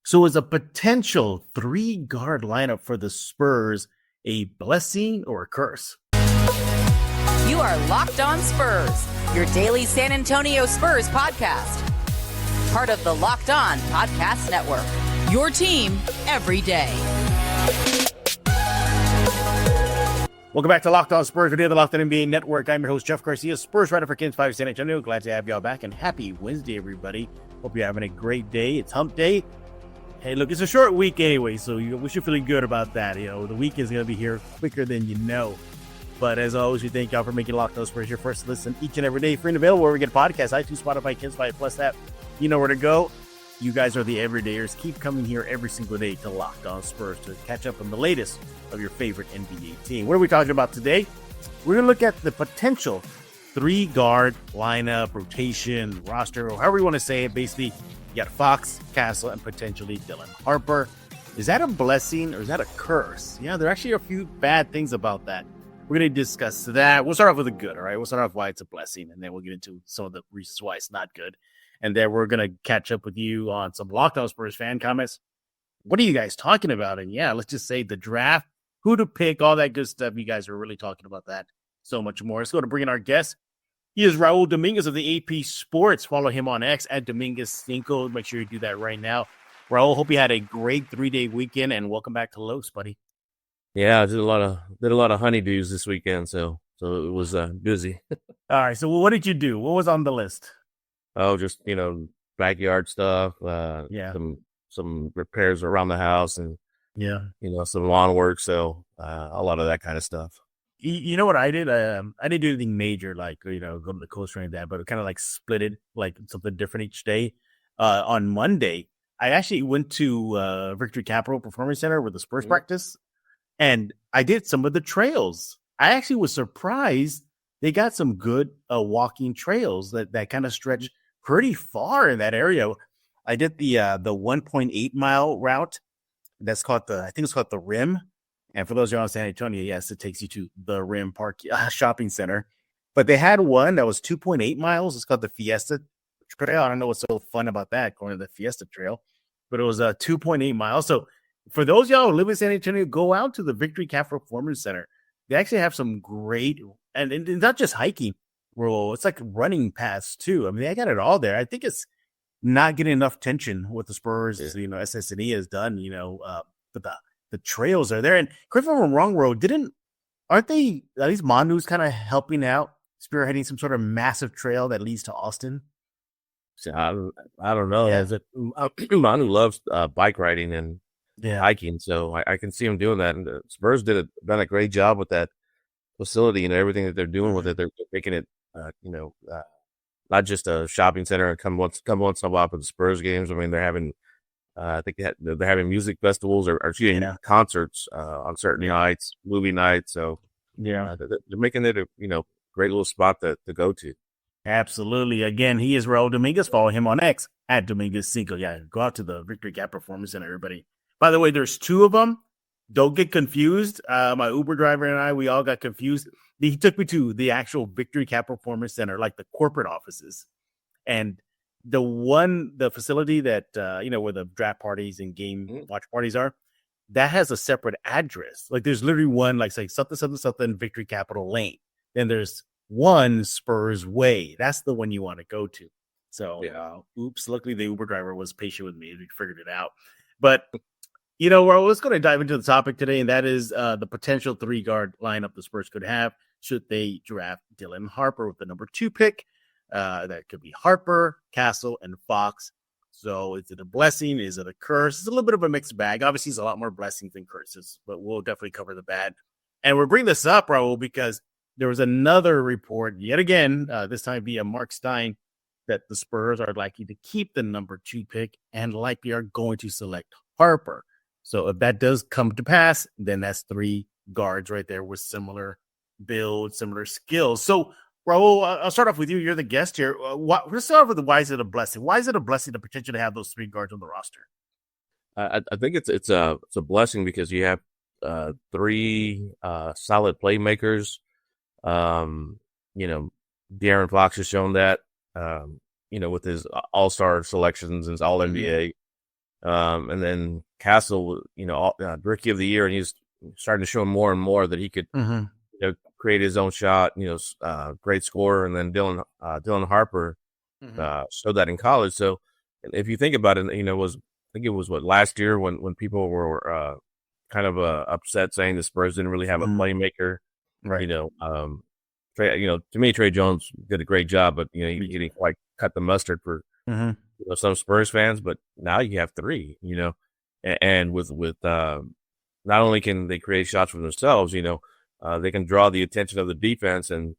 So is a potential three-guard lineup for the Spurs a blessing or a curse? You are Locked On Spurs, your daily San Antonio Spurs podcast. Part of the Locked On Podcast Network, your team every day. Welcome back to Locked On Spurs, today the Locked On NBA Network. I'm your host, Jeff Garcia, Spurs writer for Kings 5 San Antonio. Glad to have y'all back, and happy Wednesday, everybody. Hope you're having a great day. It's hump day. Hey, look, it's a short week anyway, so we should feel good about that. You know, the week is going to be here quicker than you know. But as always, we thank y'all for making Locked On Spurs your first listen each and every day. Free and available where we get podcasts, iTunes, Spotify, Kings 5 Plus app. You know where to go. You guys are the everydayers. Keep coming here every single day to Locked On Spurs to catch up on the latest of your favorite NBA team. What are we talking about today? We're going to look at the potential three-guard lineup, rotation, roster, or however you want to say it. Basically, you got Fox, Castle, and potentially Dylan Harper. Is that a blessing or is that a curse? Yeah, there are actually a few bad things about that. We're going to discuss that. We'll start off with the good, all right? We'll start off why it's a blessing, and then we'll get into some of the reasons why it's not good. And then we're going to catch up with you on some Locked On Spurs fan comments. What are you guys talking about? And yeah, let's just say the draft, who to pick, all that good stuff. You guys are really talking about that. So much more. Let's go to bring in our guest. He is Raul Dominguez of the AP Sports. Follow him on X at Dominguez5. Make sure you do that right now. Raul, hope you had a great 3-day weekend, and welcome back to Los, buddy. Yeah, I did a lot of honeydews this weekend, so it was busy. All right, so what did you do? What was on the list? Oh, just backyard stuff. Some repairs around the house, and some lawn work. So a lot of that kind of stuff. You know what I did? I didn't do anything major, like go to the coast or anything like that, but kind of like split it, like something different each day. On Monday, I actually went to Victory Capital Performance Center with the Spurs practice, and I did some of the trails. I actually was surprised they got some good walking trails that kind of stretch pretty far in that area. I did the 1.8 mile route. That's called I think it's called the Rim. And for those who are in San Antonio, yes, it takes you to the Rim Park shopping center. But they had one that was 2.8 miles. It's called the Fiesta Trail. I don't know what's so fun about that, going to the Fiesta Trail. But it was 2.8 miles. So for those y'all who live in San Antonio, go out to the Victory Capital Performance Center. They actually have some great, and it's not just hiking, bro. It's like running paths too. I mean, they got it all there. I think it's not getting enough attention what the Spurs, SSNE has done, but the trails are there. And correct me if I'm wrong, bro, aren't they, at least Manu's kind of helping out, spearheading some sort of massive trail that leads to Austin? So I don't know. Yeah. Manu loves bike riding and hiking, so I can see him doing that. And the Spurs done a great job with that facility and everything that they're doing with it. They're making it, not just a shopping center and come once in a while for the Spurs games. I mean, they're having, I think they're having music festivals or concerts on certain nights, movie nights. So they're making it a great little spot to go to. Absolutely. Again, he is Raul Dominguez. Follow him on X at Dominguez5. Yeah, go out to the Victory Gap Performance Center, everybody. By the way, there's two of them. Don't get confused. My Uber driver and I, we all got confused. He took me to the actual Victory Cap Performance Center, like the corporate offices. And the facility that, where the draft parties and game watch parties are, that has a separate address. Like there's literally one, like say something Victory Capital Lane. Then there's one Spurs Way. That's the one you want to go to. So, luckily the Uber driver was patient with me. We figured it out. But, let's go to dive into the topic today, and that is the potential three-guard lineup the Spurs could have should they draft Dylan Harper with the number 2 pick. That could be Harper, Castle, and Fox. So is it a blessing? Is it a curse? It's a little bit of a mixed bag. Obviously, it's a lot more blessings than curses, but we'll definitely cover the bad. And we're bringing this up, Raul, because there was another report yet again, this time via Mark Stein, that the Spurs are likely to keep the number 2 pick and likely are going to select Harper. So if that does come to pass, then that's 3 guards right there with similar build, similar skills. So, Raul, I'll start off with you. You're the guest here. Let's start off with why is it a blessing? Why is it a blessing to potentially have those 3 guards on the roster? I think it's a blessing because you have 3 solid playmakers. De'Aaron Fox has shown that, with his all-star selections and his all-NBA. And then Castle, rookie of the year, and he's starting to show more and more that he could create his own shot. Great scorer. And then Dylan Harper showed that in college. So if you think about it, I think it was last year when people were kind of upset saying the Spurs didn't really have a playmaker, right? To me, Trey Jones did a great job, but he didn't quite cut the mustard for some Spurs fans. But now you have three, and with not only can they create shots for themselves, they can draw the attention of the defense and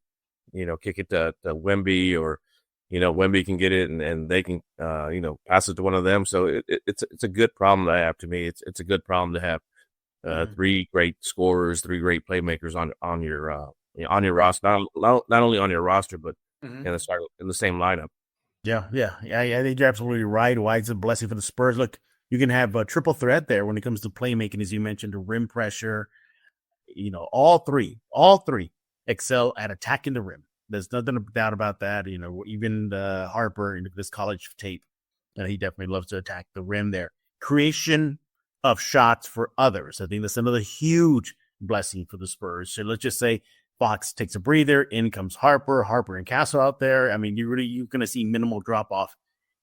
kick it to Wemby, or Wemby can get it and they can pass it to one of them. So it's a good problem to have. To me, it's a good problem to have. Three great scorers, three great playmakers on your roster, not only on your roster, but in the same lineup. Yeah. I think you're absolutely right. Why it's a blessing for the Spurs. Look, you can have a triple threat there when it comes to playmaking, as you mentioned, rim pressure. All three excel at attacking the rim. There's nothing doubt about that. Even Harper in this college tape, he definitely loves to attack the rim there. Creation of shots for others. I think that's another huge blessing for the Spurs. So let's just say Fox takes a breather, in comes Harper and Castle out there. I mean, you're going to see minimal drop off,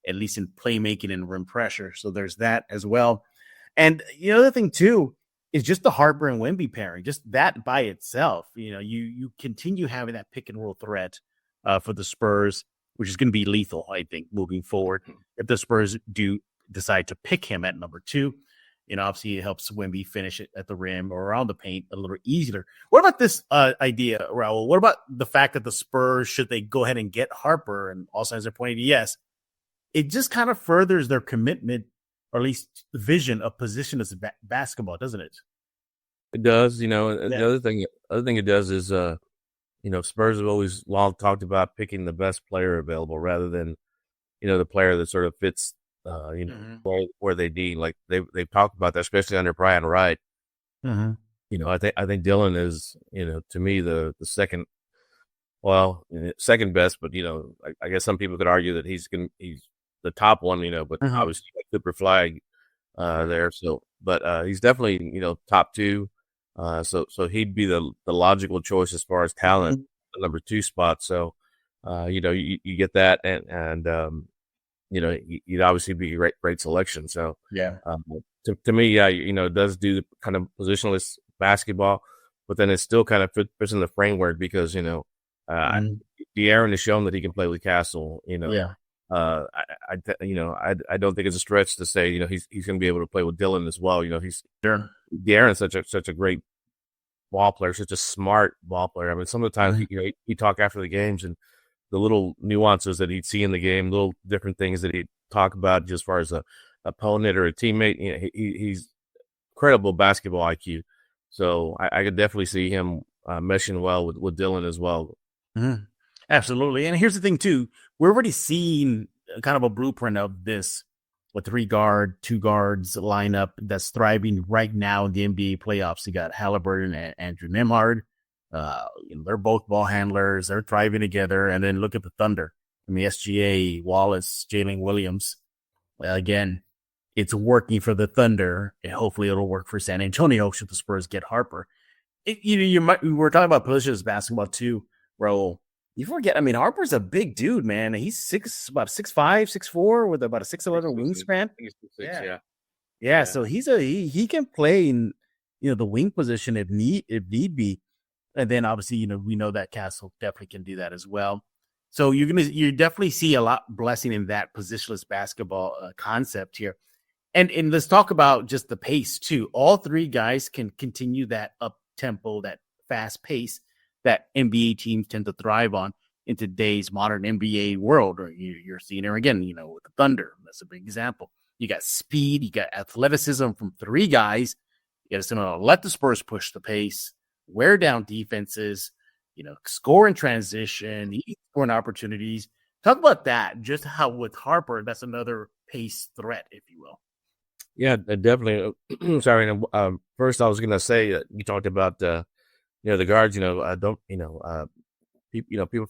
at least in playmaking and rim pressure. So there's that as well. And the other thing too is just the Harper and Wemby pairing. Just that by itself, you continue having that pick and roll threat for the Spurs, which is going to be lethal, I think, moving forward. If the Spurs do decide to pick him at number 2. Obviously it helps Wemby finish it at the rim or around the paint a little easier. What about this idea, Raul? What about the fact that the Spurs, should they go ahead and get Harper, and all signs are pointing to yes, it just kind of furthers their commitment, or at least the vision of positionless basketball, doesn't it? It does. The other thing it does is, Spurs have always long talked about picking the best player available rather than, the player that sort of fits where they need. Like they've talked about that, especially under Brian Wright. I think Dylan is, to me the second best, but I guess some people could argue that he's the top one, but obviously Cooper Flag there. So, but he's definitely top 2. So he'd be the logical choice as far as talent, the number 2 spot. So, you get that, and you'd obviously be a great selection. So to me, it does do kind of positionless basketball, but then it still kind of fits in the framework because De'Aaron has shown that he can play with Castle. I don't think it's a stretch to say he's going to be able to play with Dylan as well. De'Aaron's such a great ball player, such a smart ball player. I mean, some of the times he talk after the games and the little nuances that he'd see in the game, little different things that he'd talk about just as far as a opponent or a teammate. He's incredible basketball IQ. So I could definitely see him meshing well with Dylan as well. Absolutely. And here's the thing too, we're already seeing kind of a blueprint of this with 3-guard, 2 guards lineup that's thriving right now in the NBA playoffs. You got Halliburton and Andrew Nembhard. They're both ball handlers. They're thriving together. And then look at the Thunder. I mean, SGA, Wallace, Jalen Williams. Again, it's working for the Thunder, and hopefully it'll work for San Antonio should the Spurs get Harper. We were talking about positions basketball too, Raul. You forget, I mean, Harper's a big dude, man. He's about 6'5", 6'4", with about a 6'11" wingspan. Yeah. So he can play in the wing position if need be. And then obviously, we know that Castle definitely can do that as well. So you definitely see a lot blessing in that positionless basketball concept here. And let's talk about just the pace too. All 3 guys can continue that up tempo, that fast pace that NBA teams tend to thrive on in today's modern NBA world. Or you're seeing it again, with the Thunder. That's a big example. You got speed, you got athleticism from 3 guys. You got to let the Spurs push the pace, wear down defenses, score in transition, scoring opportunities. Talk about that. Just how with Harper, that's another pace threat, if you will. Yeah, definitely. Sorry. First, I was going to say you talked about the guards. People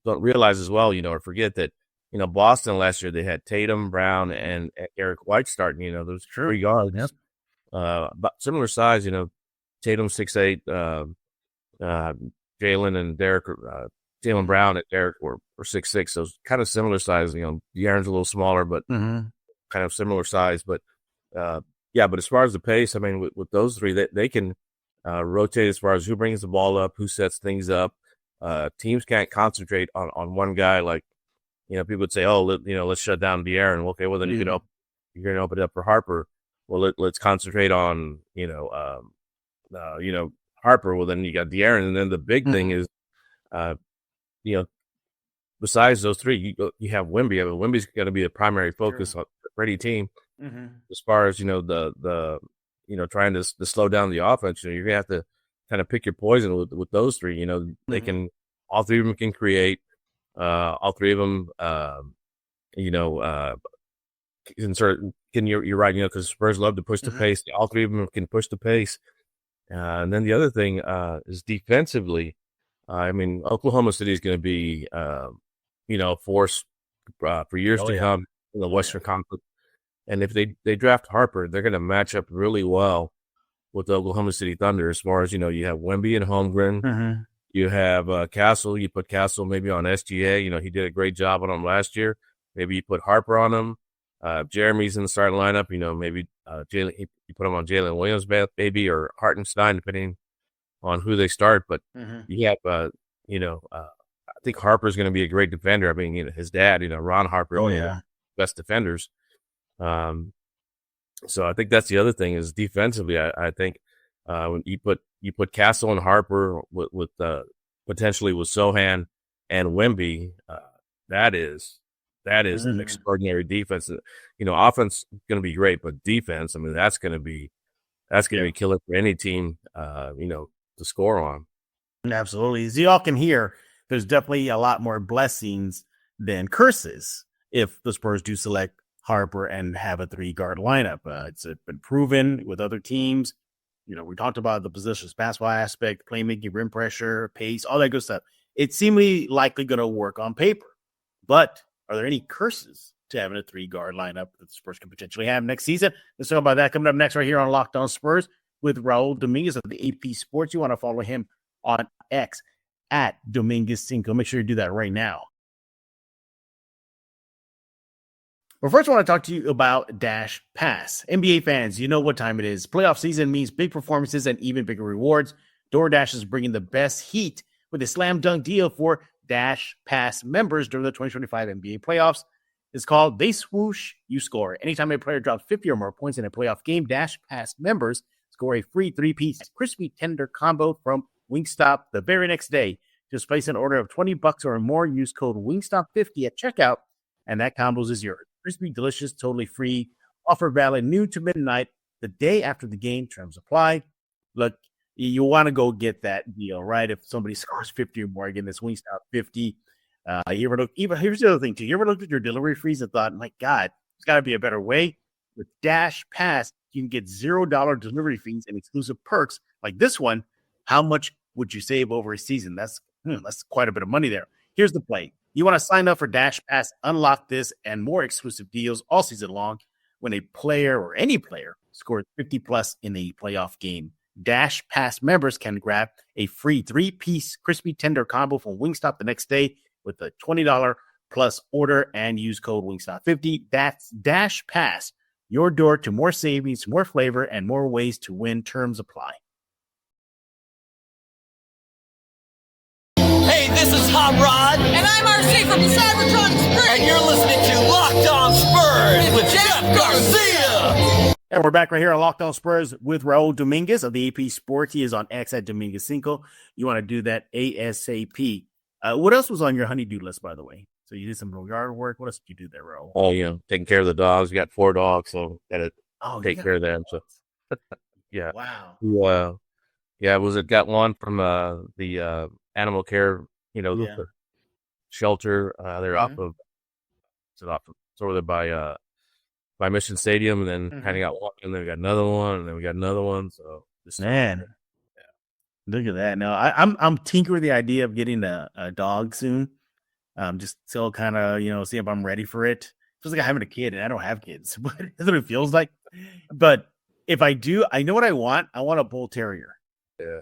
don't realize as well, or forget that Boston last year, they had Tatum, Brown, and Eric White starting. Those 3 guards. Yep. About similar size, Tatum 6'8", Jalen and Derek, Jalen Brown and Derek were 6'6", so kind of similar size. De'Aaron's a little smaller, but kind of similar size. But but as far as the pace, I mean, with those 3, they can rotate as far as who brings the ball up, who sets things up. Teams can't concentrate on one guy. Like, people would say, oh, let's shut down De'Aaron. Okay, well then you're going to open it up for Harper. Well, let's concentrate on Harper. Well, then you got De'Aaron, and then the big thing is, besides those 3, you have Wemby. I mean, Wemby's going to be the primary focus for any team. As far as the trying to slow down the offense, you're gonna have to kind of pick your poison with those 3. They can, all 3 of them can create. All 3 of them, you're right, because Spurs love to push the pace. All 3 of them can push the pace. And then the other thing is defensively. I mean, Oklahoma City is going to be, a force for years to come in the Western Conference. And if they draft Harper, they're going to match up really well with the Oklahoma City Thunder. As far as, you have Wemby and Holmgren. You have Castle. You put Castle maybe on SGA. He did a great job on him last year. Maybe you put Harper on him. Jeremy's in the starting lineup. Maybe Jalen. You put him on Jalen Williams, maybe, or Hartenstein, depending on who they start. But you have, I think Harper's going to be a great defender. I mean, his dad, Ron Harper, best defenders. So I think that's the other thing is defensively. I think when you put Castle and Harper with potentially with Sohan and Wemby, that is an extraordinary defense. Offense is going to be great, but defense, I mean, that's going to be killer for any team. To score on. Absolutely, as y'all can hear, there's definitely a lot more blessings than curses if the Spurs do select Harper and have a 3-guard lineup. It's been proven with other teams. We talked about the positions, basketball aspect, playmaking, rim pressure, pace, all that good stuff. It's seemingly likely going to work on paper. But are there any curses to having a 3-guard lineup that the Spurs can potentially have next season? Let's talk about that coming up next right here on Locked On Spurs with Raul Dominguez of the AP Sports. You want to follow him on X at Dominguez5. Make sure you do that right now. But first, I want to talk to you about Dash Pass. NBA fans, you know what time it is. Playoff season means big performances and even bigger rewards. DoorDash is bringing the best heat with a slam dunk deal for Dash Pass members during the 2025 NBA playoffs. It's called They Swoosh, You Score. Anytime a player drops 50 or more points in a playoff game, Dash Pass members score a free 3-piece crispy tender combo from Wingstop the very next day. Just place an order of $20 or more. Use code Wingstop50 at checkout, and that combos is yours. Crispy, delicious, totally free. Offer valid noon to midnight the day after the game. Terms apply. Look, you want to go get that deal, right? If somebody scores 50 or more, again, this Wingstop 50. Here's the other thing, too. You ever looked at your delivery fees and thought, my God, there's got to be a better way? With Dash Pass, you can get $0 delivery fees and exclusive perks like this one. How much would you save over a season? That's quite a bit of money there. Here's the play. You want to sign up for Dash Pass, unlock this and more exclusive deals all season long when a player or any player scores 50+ in a playoff game. Dash Pass members can grab a free 3-piece crispy tender combo from Wingstop the next day with a $20 plus order and use code Wingstop50. That's Dash Pass, your door to more savings, more flavor, and more ways to win. Terms apply. Hey, this is Hot Rod. And I'm RC from the Cybertron Spurs. And you're listening to Locked On Spurs with Jeff Garcia. And we're back right here on Locked On Spurs with Raul Dominguez of the AP Sports. He is on X at Dominguez5. You want to do that ASAP. What else was on your honey-do list, by the way? So you did some real yard work. What else did you do there, Raul? Oh, taking care of the dogs. We got 4 dogs, so got to take care of them. So, yeah. Wow. Got one from the animal care, the shelter. They're off of, it's over there by Mission Stadium, and then kind of got one, and then we got another one, and then we got another one. So look at that. Now I'm tinkering with the idea of getting a dog soon. Just still kind of, see if I'm ready for it. Feels like I'm having a kid, and I don't have kids, but that's what it feels like. But if I do, I know what I want. I want a bull terrier. Yeah.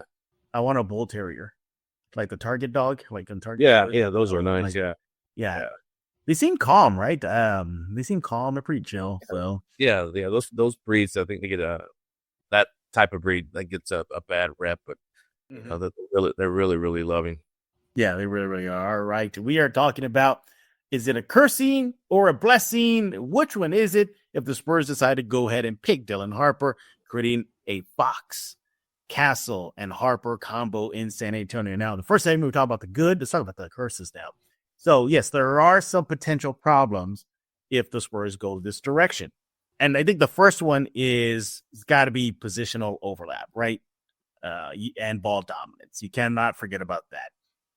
I want a bull terrier, like the Target dog, like on Target. Yeah, those are nice. Like, yeah. They seem calm, right? They seem calm. They're pretty chill. So yeah. Those breeds, I think they get that type of breed that gets a bad rep, but they're really, really loving. Yeah, they really, really are. All right. We are talking about, is it a cursing or a blessing? Which one is it? If the Spurs decide to go ahead and pick Dylan Harper, creating a Fox, Castle, and Harper combo in San Antonio. Now, the first thing we talk about the good, let's talk about the curses now. So, yes, there are some potential problems if the Spurs go this direction. And I think the first one is it's got to be positional overlap, right? And ball dominance. You cannot forget about that.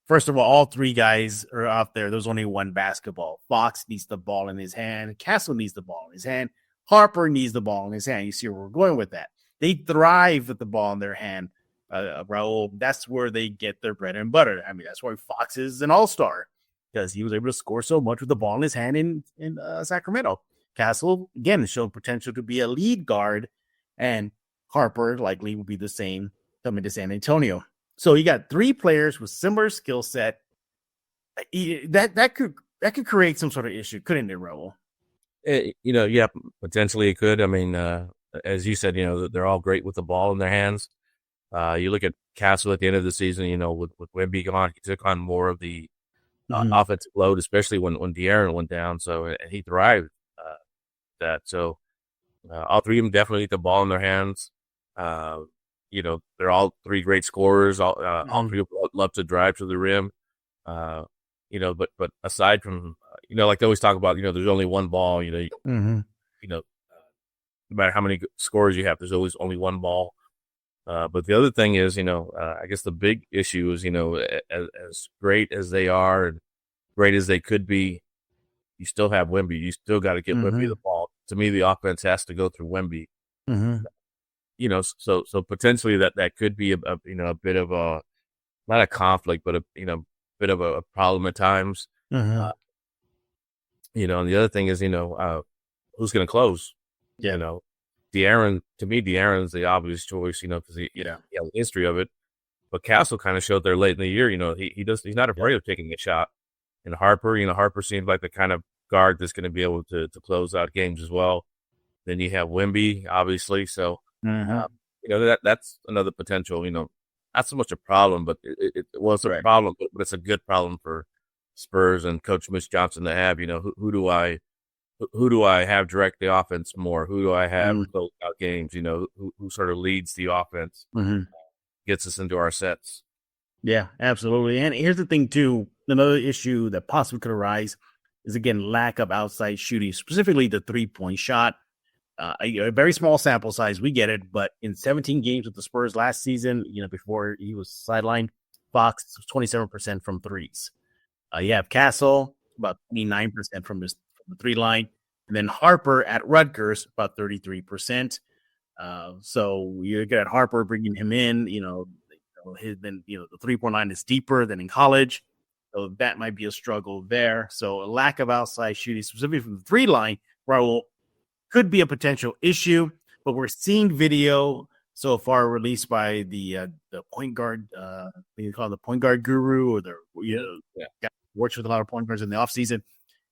First of all three guys are out there. There's only one basketball. Fox needs the ball in his hand. Castle needs the ball in his hand. Harper needs the ball in his hand. You see where we're going with that. They thrive with the ball in their hand, Raul. That's where they get their bread and butter. I mean, that's why Fox is an all-star, because he was able to score so much with the ball in his hand in Sacramento. Castle, again, showed potential to be a lead guard, and Harper likely will be the same coming to San Antonio. So you got three players with similar skill set. That could create some sort of issue, couldn't it, Raul? Yeah, potentially it could. I mean, as you said, they're all great with the ball in their hands. You look at Castle at the end of the season, with Wemby gone, he took on more of the offensive load, especially when De'Aaron went down. So and he thrived that. So all three of them definitely need the ball in their hands. They're all three great scorers. All three love to drive to the rim. But aside from, like they always talk about, there's only one ball, no matter how many scores you have, there's always only one ball. But the other thing is, I guess the big issue is, as great as they are and great as they could be, you still have Wemby. You still got to get Wemby the ball. To me, the offense has to go through Wemby. So potentially that could be a bit of a, not a conflict, but a bit of a problem at times. And the other thing is, who's going to close? De'Aaron, to me, De'Aaron's the obvious choice, because he has a history of it. But Castle kind of showed there late in the year, he's not afraid of taking a shot. And Harper, Harper seems like the kind of guard that's going to be able to close out games as well. Then you have Wemby, obviously. So, that's another potential, not so much a problem, but it was a problem, but it's a good problem for Spurs and Coach Mitch Johnson to have. Who do I have direct the offense more? Who do I have close out games? Who sort of leads the offense, gets us into our sets. Yeah, absolutely. And here's the thing too: another issue that possibly could arise is, again, lack of outside shooting, specifically the 3-point shot. A very small sample size, we get it, but in 17 games with the Spurs last season, before he was sidelined, Fox was 27% from threes. You have Castle about 29% from the three line, and then Harper at Rutgers about 33%. So you get Harper bringing him in. The 3-point line is deeper than in college, so that might be a struggle there. So a lack of outside shooting, specifically from the three line, Raul, could be a potential issue, but we're seeing video so far released by the point guard, you call it the point guard guru, or works with a lot of point guards in the offseason.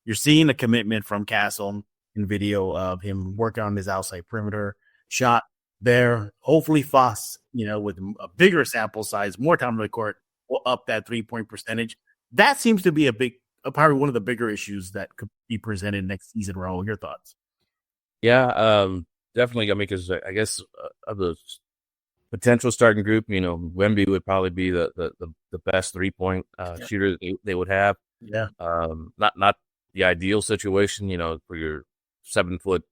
You're seeing a commitment from Castle in video of him working on his outside perimeter shot there. Hopefully Foss, with a bigger sample size, more time on the court, will up that 3-point percentage. That seems to be probably one of the bigger issues that could be presented next season. Raul, your thoughts? Yeah, definitely. I mean, because I guess of the potential starting group, Wemby would probably be the best 3-point shooter they would have. Yeah. Not the ideal situation, for your 7 foot,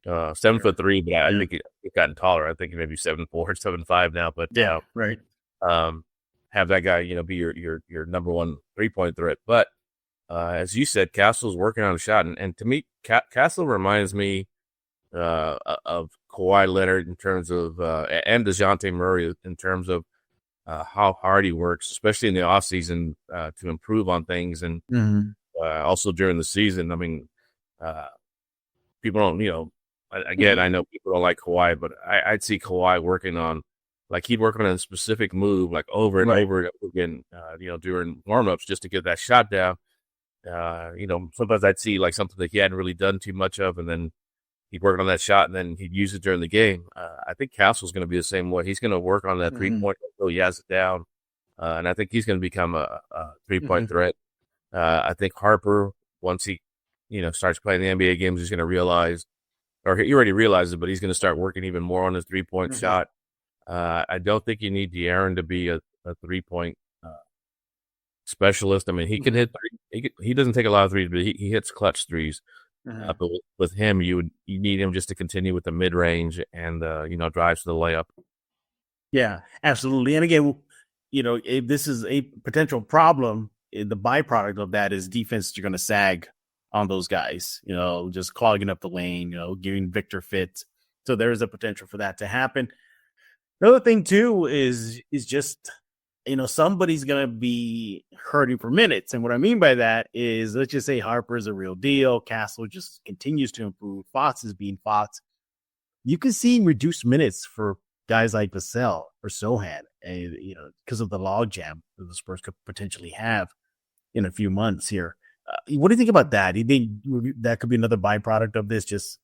7'3", but I think it's gotten taller. I think maybe 7'4", 7'5" now. But right. Have that guy, be your number one 3-point threat. But as you said, Castle's working on a shot, and to me, Castle reminds me of Kawhi Leonard in terms of, and DeJounte Murray in terms of how hard he works, especially in the offseason, to improve on things. And also during the season, I mean, people don't, again, I know people don't like Kawhi, but I'd see Kawhi working on, like he'd work on a specific move, like over and over again, during warmups just to get that shot down. Sometimes I'd see like something that he hadn't really done too much of, and then he'd work on that shot, and then he'd use it during the game. I think Castle's going to be the same way. He's going to work on that 3-point until he has it down, and I think he's going to become a 3-point threat. I think Harper, once he, starts playing the NBA games, he's going to realize, or he already realized it, but he's going to start working even more on his 3-point shot. I don't think you need De'Aaron to be a 3-point specialist. I mean, he can hit three. He doesn't take a lot of threes, but he hits clutch threes. But with him, you need him just to continue with the mid range and drives to the layup. Yeah, absolutely. And again, if this is a potential problem, the byproduct of that is defenses are going to sag on those guys. Just clogging up the lane. Giving Victor fits. So there is a potential for that to happen. Another thing too is just somebody's going to be hurting for minutes. And what I mean by that is, let's just say Harper is a real deal. Castle just continues to improve. Fox is being Fox. You can see reduced minutes for guys like Vassell or Sohan, because of the logjam that the Spurs could potentially have in a few months here. What do you think about that? Do you think that could be another byproduct of this, just,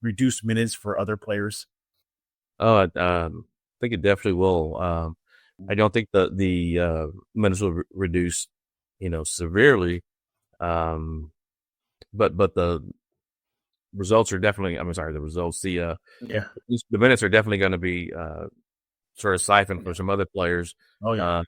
reduced minutes for other players? Oh, I think it definitely will. I don't think the minutes will reduce, severely. But the results are definitely. The minutes are definitely going to be sort of siphoned from some other players. Oh yeah.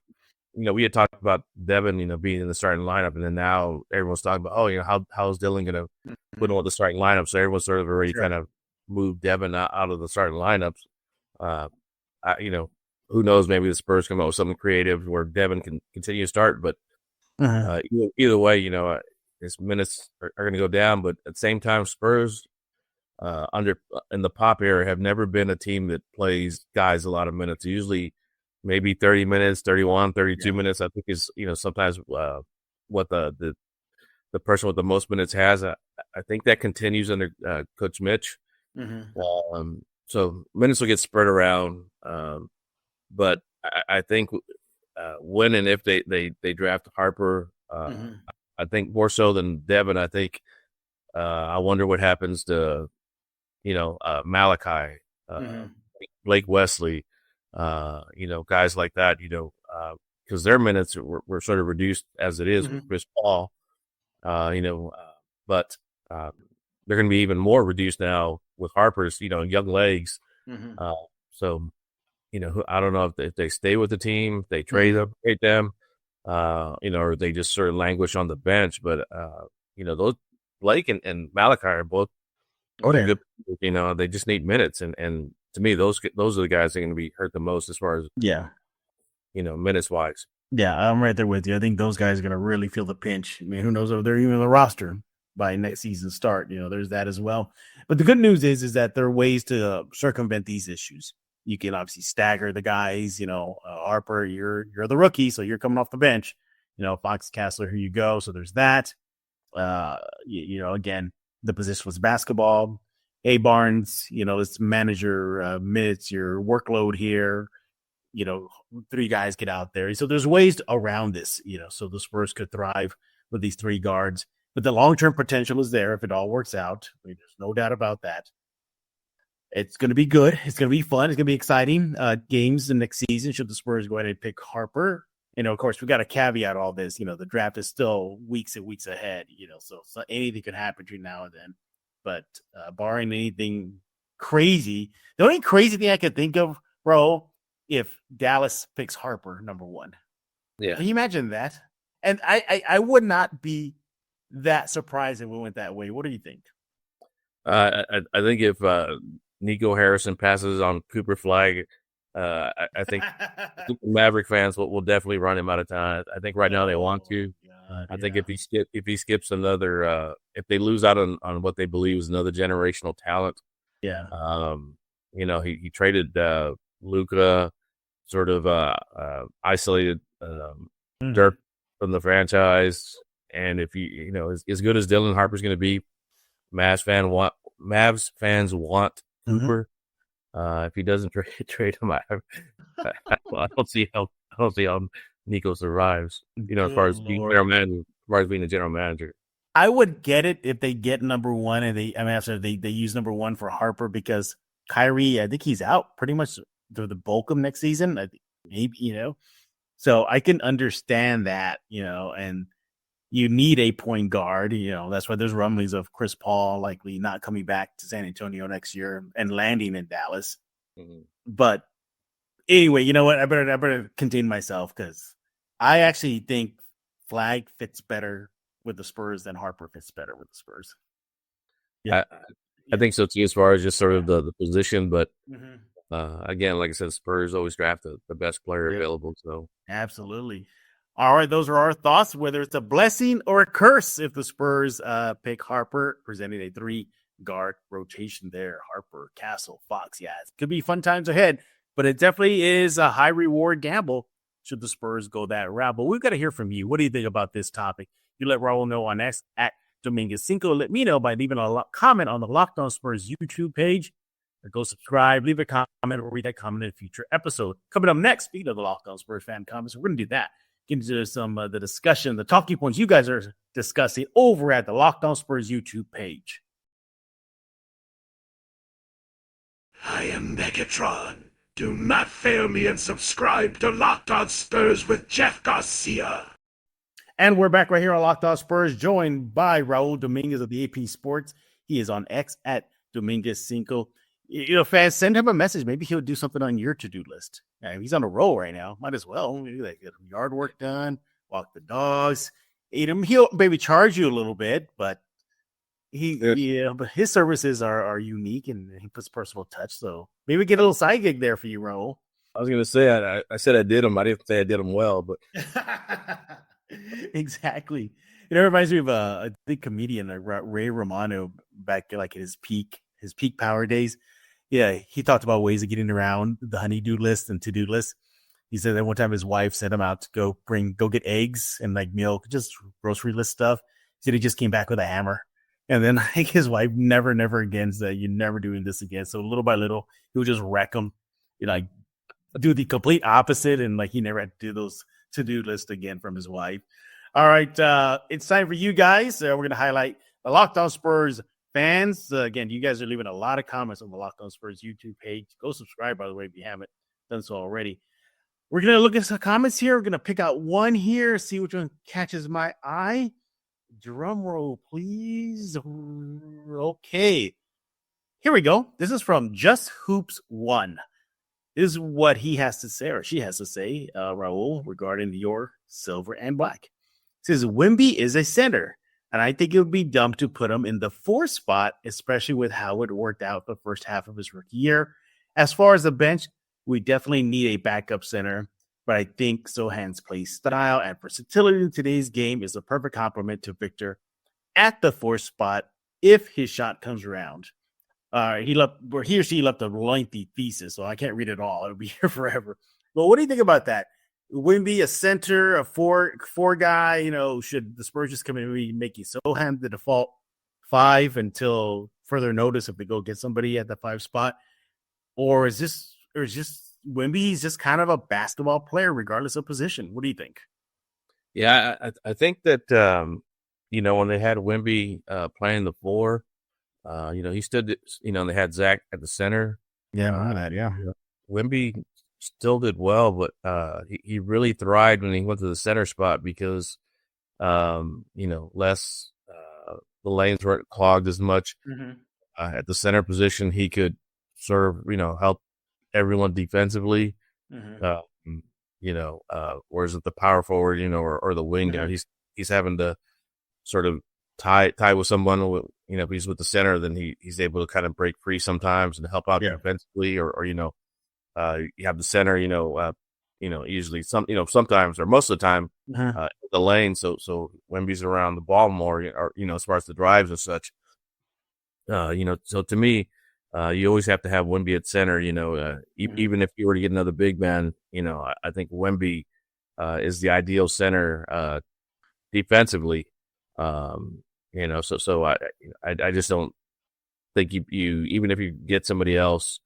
We had talked about Devin, being in the starting lineup, and then now everyone's talking about, how's Dylan going to put on the starting lineup? So everyone's sort of already kind of moved Devin out of the starting lineups. Who knows? Maybe the Spurs come up with something creative where Devin can continue to start. But either way, his minutes are going to go down. But at the same time, Spurs in the Pop era have never been a team that plays guys a lot of minutes. Usually, maybe 30 minutes, 31, 32 minutes. I think is sometimes what the person with the most minutes has. I think that continues under Coach Mitch. So minutes will get spread around. But I think when and if they draft Harper, I think more so than Devin, I think I wonder what happens to, Malachi, Blake Wesley, guys like that, because their minutes were sort of reduced as it is with Chris Paul, but they're going to be even more reduced now with Harper's, young legs. So, I don't know if they stay with the team, if they trade them, or they just sort of languish on the bench. But, those Blake and Malachi are both good. They just need minutes. And to me, those are the guys that are going to be hurt the most as far as, minutes wise. Yeah, I'm right there with you. I think those guys are going to really feel the pinch. I mean, who knows if they're even on the roster by next season's start. There's that as well. But the good news is that there are ways to circumvent these issues. You can obviously stagger the guys. Harper, you're the rookie, so you're coming off the bench. Fox, Kessler, here you go. So there's that. Again, the position was basketball. A Barnes, let's manage your minutes, your workload here. 3 guys get out there. So there's ways around this. So the Spurs could thrive with these 3 guards. But the long-term potential is there if it all works out. I mean, there's no doubt about that. It's going to be good. It's going to be fun. It's going to be exciting games the next season should the Spurs go ahead and pick Harper. Of course, we got to caveat all this. The draft is still weeks and weeks ahead, so anything could happen between now and then. But barring anything crazy, the only crazy thing I could think of, bro, if Dallas picks Harper number 1. Yeah. Can you imagine that? And I would not be that surprised if we went that way. What do you think? I think if Nico Harrison passes on Cooper Flag, I think Maverick fans will definitely run him out of town. I think right now they want to. I think if he skips another, if they lose out on what they believe is another generational talent, he traded Luka, sort of isolated dirt from the franchise. And if you know, as good as Dylan Harper's going to be, Mavs fans want Cooper. If he doesn't trade him, I don't see how Nico survives. You know, as far as being a general manager. I would get it if they get number one and they use number one for Harper, because Kyrie, I think he's out pretty much the bulk of next season. I think maybe, you know, so I can understand that, you know, and you need a point guard, you know, that's why there's rumblings of Chris Paul likely not coming back to San Antonio next year and landing in Dallas. But anyway, you know what? I better contain myself, because I actually think Flag fits better with the Spurs than Harper fits better with the Spurs. Yeah, I think so too, as far as just sort of the position. But again, like I said, Spurs always draft the best player available. So absolutely. All right, those are our thoughts, whether it's a blessing or a curse if the Spurs pick Harper, presenting a 3-guard rotation there. Harper, Castle, Fox. Yeah, it could be fun times ahead, but it definitely is a high reward gamble should the Spurs go that route. But we've got to hear from you. What do you think about this topic? You let Raul know on X at Dominguez5. Let me know by leaving a comment on the Locked On Spurs YouTube page. Or go subscribe, leave a comment, or read that comment in a future episode. Coming up next, speaking of the Locked On Spurs fan comments, we're going to do that. Get into some the discussion, the talking points you guys are discussing over at the Locked On Spurs YouTube page. I am Megatron. Do not fail me and subscribe to Locked On Spurs with Jeff Garcia. And we're back right here on Locked On Spurs, joined by Raul Dominguez of the AP Sports. He is on X at Dominguez5. You know, fans, send him a message. Maybe he'll do something on your to-do list. He's on a roll right now. Might as well. Maybe like get yard work done, walk the dogs, eat him. He'll maybe charge you a little bit, but but his services are unique and he puts personal touch. So maybe get a little side gig there for you, Raul. I was going to say, I said I did them. I didn't say I did them well, but exactly. It reminds me of a big comedian, Ray Romano, back like his peak power days. Yeah, he talked about ways of getting around the honey-do list and to-do list. He said that one time his wife sent him out to go get eggs and like milk, just grocery list stuff. He said he just came back with a hammer. And then I think his wife never again said, "You're never doing this again." So little by little, he would just wreck them, you know, like do the complete opposite. And like he never had to do those to-do lists again from his wife. All right, it's time for you guys. We're going to highlight the Locked On Spurs fans. Again, you guys are leaving a lot of comments on the Locked On Spurs YouTube page. Go subscribe, by the way, if you haven't done so already. We're going to look at some comments here. We're going to pick out one here, see which one catches my eye. Drum roll, please. Okay. Here we go. This is from Just Hoops 1. This is what he has to say, or she has to say, Raul, regarding your silver and black. It says, Wemby is a center, and I think it would be dumb to put him in the 4 spot, especially with how it worked out the first half of his rookie year. As far as the bench, we definitely need a backup center, but I think Sohan's play style and versatility in today's game is a perfect complement to Victor at the 4 spot if his shot comes around. He or she left a lengthy thesis, so I can't read it all. It'll be here forever. But what do you think about that? Wemby, a center, a four guy, you know, should the Spurs just come in and make Sohan the default 5 until further notice if they go get somebody at the 5 spot? Or is Wemby, he's just kind of a basketball player regardless of position? What do you think? Yeah, I think that, you know, when they had Wemby playing the 4, you know, he stood, you know, and they had Zach at the center. Yeah, I know that, yeah. Wemby still did well, but he really thrived when he went to the center spot because, you know, less the lanes weren't clogged as much. At the center position, he could serve, you know, help everyone defensively. You know, whereas at the power forward, you know, or the wing, you know, he's having to sort of tie with someone. You know, if he's with the center, then he's able to kind of break free sometimes and help out defensively, or you know. You have the center, you know, usually sometimes or most of the time, the lane. So Wemby's around the ball more, or, you know, as far as the drives and such, you know, so to me, you always have to have Wemby at center. Even if you were to get another big man, I think Wemby is the ideal center defensively. So I just don't think you even if you get somebody else,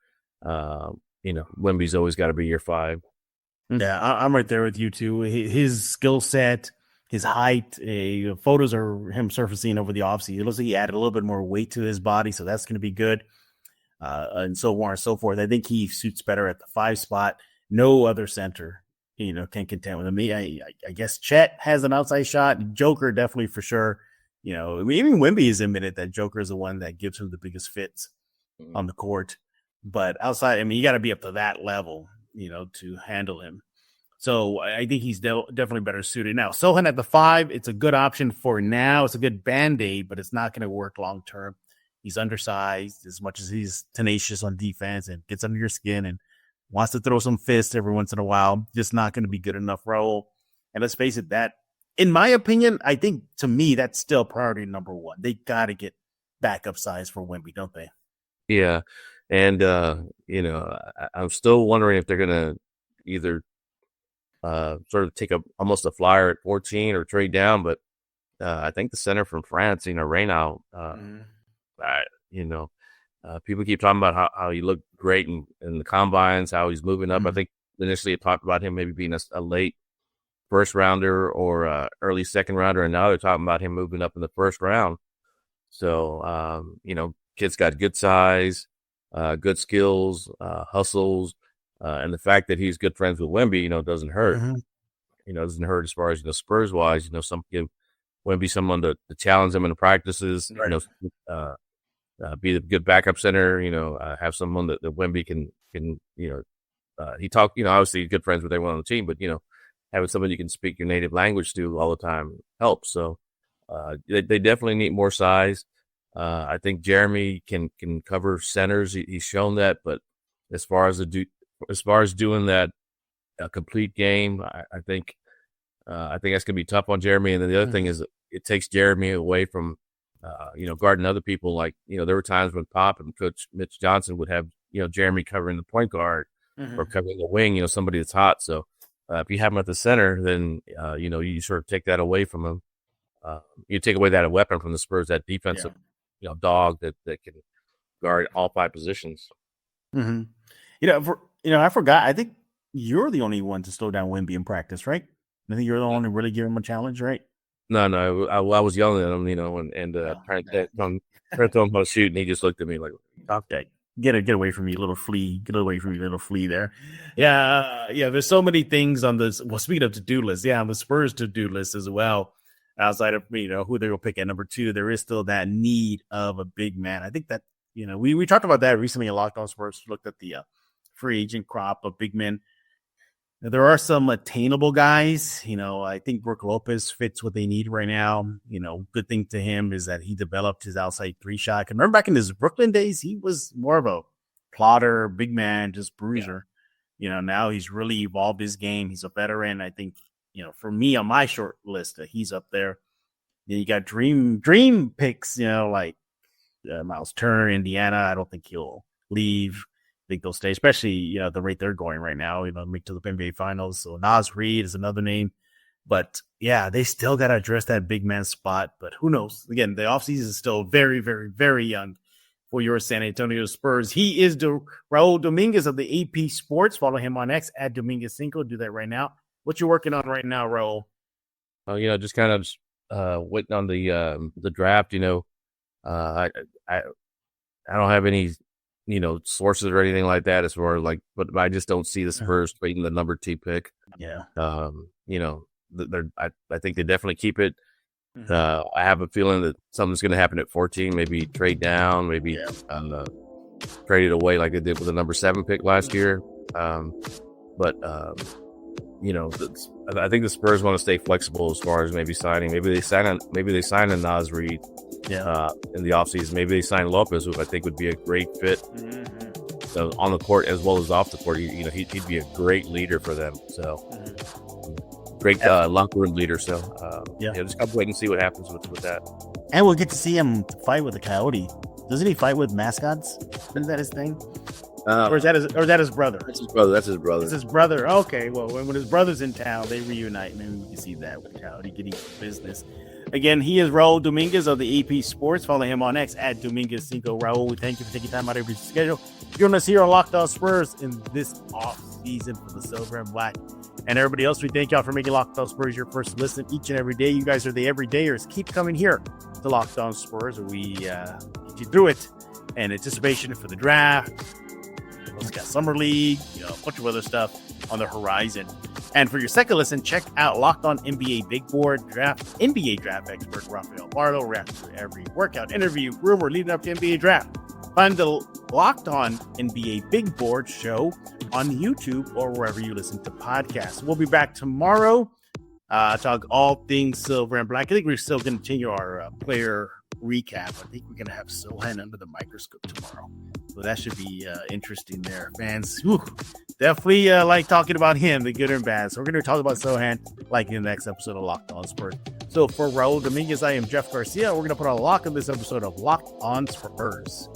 Wemby's always got to be your 5. Yeah, I'm right there with you too. His skill set, his height, photos are him surfacing over the offseason. It looks like he added a little bit more weight to his body, so that's going to be good. And so on and so forth. I think he suits better at the 5 spot. No other center, can contend with him. I guess Chet has an outside shot. Joker definitely for sure. Even Wemby has admitted that Joker is the one that gives him the biggest fits on the court. But outside, you got to be up to that level, to handle him. So I think he's definitely better suited. Now, Sochan at the 5, it's a good option for now. It's a good Band-Aid, but it's not going to work long-term. He's undersized as much as he's tenacious on defense and gets under your skin and wants to throw some fists every once in a while. Just not going to be good enough, Raul. And let's face it, that, in my opinion, I think to me, that's still priority number 1. They got to get backup size for Wemby, don't they? Yeah. And, I'm still wondering if they're going to either sort of take almost a flyer at 14 or trade down. But I think the center from France, Reynal, people keep talking about how he looked great in the combines, how he's moving up. I think initially it talked about him maybe being a late first rounder or early second rounder, and now they're talking about him moving up in the first round. So, kid's got good size, good skills, hustles, and the fact that he's good friends with Wemby, doesn't hurt. Doesn't hurt as far as Spurs wise. Some give Wemby someone to challenge him in the practices. Right. Be the good backup center. Have someone that Wemby can. He talked. Obviously he's good friends with everyone on the team, but having somebody you can speak your native language to all the time helps. So they definitely need more size. I think Jeremy can cover centers. He's shown that, but as far as doing that complete game, I think that's gonna be tough on Jeremy. And then the other thing is it takes Jeremy away from guarding other people. Like there were times when Pop and Coach Mitch Johnson would have Jeremy covering the point guard or covering the wing. Somebody that's hot. So if you have him at the center, then you sort of take that away from him. You take away that weapon from the Spurs, that defensive dog that can guard all 5 positions. I forgot. I think you're the only one to slow down Wemby in practice, right? I think you're the only really give him a challenge, right? No, I was yelling at him, and trying to tell him how to shoot, and he just looked at me like, "Okay, get away from me, little flea! Get away from me, little flea!" There, yeah. There's so many things on this. Well, speaking of to-do list, on the Spurs to-do list as well. Outside of who they will pick at number 2, there is still that need of a big man. I think that we talked about that recently in Locked On Spurs. Looked at the free agent crop of big men. There are some attainable guys. I think Brook Lopez fits what they need right now. Good thing to him is that he developed his outside 3 shot. I can remember back in his Brooklyn days, he was more of a plotter, big man, just bruiser. Now he's really evolved his game. He's a veteran. I think, for me on my short list, he's up there. Then you got dream picks, like Miles Turner, Indiana. I don't think he'll leave. I think they'll stay, especially, the rate they're going right now, make to the NBA finals. So Naz Reid is another name, but they still got to address that big man spot, but who knows? Again, the offseason is still very, very, very young for your San Antonio Spurs. He is Raul Dominguez of the AP Sports. Follow him on X at Dominguez5. Do that right now. What you working on right now, Raul? Just kind of waiting on the draft. I don't have any sources or anything like that as far as but I just don't see the Spurs trading the number 2 pick. I think they definitely keep it. I have a feeling that something's going to happen at 14, maybe trade down, maybe trade it away like they did with the number 7 pick last year. I think the Spurs want to stay flexible as far as maybe signing. Maybe they sign a Naz Reid in the offseason. Maybe they sign Lopez, who I think would be a great fit on the court as well as off the court. He'd be a great leader for them. So great locker room leader. So just have to wait and see what happens with that. And we'll get to see him fight with the Coyote Doesn't he fight with mascots? Isn't that his thing? Uh, Or is that his brother? That's his brother. That's his brother. It's his brother. Okay, well, when his brother's in town, they reunite. Maybe we can see that with how he get business. Again, he is Raul Dominguez of the AP Sports. Follow him on X at Dominguez5. Raul, we thank you for taking time out of your schedule. Join us here on Locked On Spurs in this off season for the Silver and Black. And everybody else, we thank y'all for making Locked On Spurs your first listen each and every day. You guys are the everydayers. Keep coming here to Locked On Spurs, where we get you through it. And anticipation for the draft. Let's got Summer League, a bunch of other stuff on the horizon. And for your second listen, check out Locked On NBA Big Board NBA draft expert Rafael Barlow. Reacting to every workout, interview, rumor leading up to NBA draft. Find the Locked On NBA Big Board show on YouTube or wherever you listen to podcasts. We'll be back tomorrow. Talk all things Silver and Black. I think we're still going to continue our player recap. I think we're going to have Sohan under the microscope tomorrow. So that should be interesting there. Fans, definitely like talking about him, the good and bad. So we're going to talk about Sohan like in the next episode of Locked On Spurs. So for Raul Dominguez, I am Jeff Garcia. We're going to put a lock on this episode of Locked On Spurs.